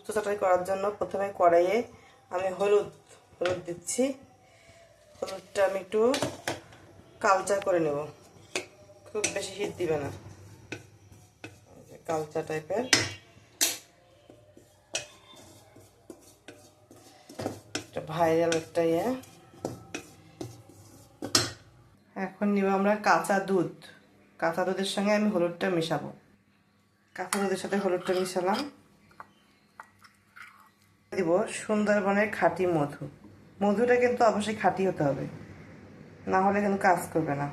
শুক্তো চটকারি করার জন্য প্রথমে কড়াইয়ে আমি হলুদ দিচ্ছি। হলুদটা আমি একটু কালচা করে নেব, খুব বেশি হিট দিবে না, কালচা টাইপের। একটা ভাইরাল একটা এখন নিব আমরা কাঁচা দুধ। কাঁচা দুধের সঙ্গে আমি হলুদটা মিশাবো। কাঁচা দুধের সাথে হলুদটা মিশালাম। দিব সুন্দরবনের খাঁটি মধু। মধুটা কিন্তু অবশ্যই খাঁটি হতে হবে, না হলে কিন্তু কাজ করবে না।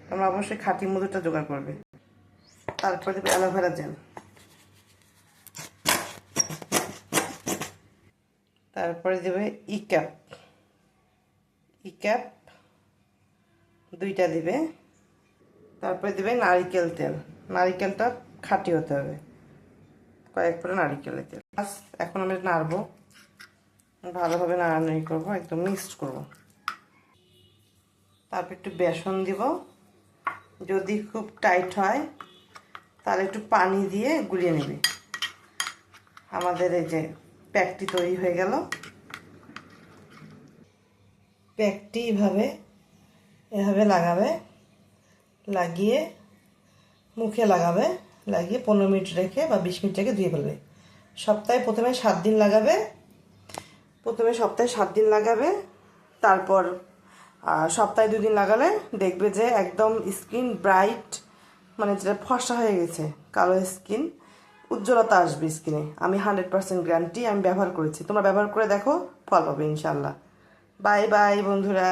তোমরা অবশ্যই খাঁটি মধুটা জোগাড় করবে। তারপর দেবে অ্যালোভেরা জেল, তারপরে দেবে ই ক্যাপ 2টা দিবে। তারপরে দিবে নারিকেল তেল। নারিকেলটা খাঁটি হতে হবে, কয়েক ফোঁটা নারিকেলের তেল। এখন আমি নাড়বো, ভালোভাবে নাড়ানাড়ি করবো, একদম মিক্সড করবো। তারপর একটু বেসন দিব। যদি খুব টাইট হয় তাহলে একটু পানি দিয়ে গুলিয়ে নেবে। আমাদের এই যে প্যাকটি তৈরি হয়ে গেল। প্যাকটি এভাবে লাগাবে, লাগিয়ে মুখে লাগাবে, লাগিয়ে 15 মিনিট রেখে বা 20 মিনিট রেখে ধুয়ে ফেলবে। প্রথমে 7 দিন লাগাবে। সপ্তাহে 7 দিন লাগাবে। তারপর সপ্তাহে 2 দিন লাগালে দেখবে যে একদম স্কিন ব্রাইট, মানে যেটা ফর্সা হয়ে গেছে, কালো স্কিন, উজ্জ্বলতা আসবে স্কিনে। আমি 100% গ্যারান্টি, আমি ব্যবহার করেছি। তোমরা ব্যবহার করে দেখো, ফল পাবে ইনশাল্লাহ। বাই বাই বন্ধুরা।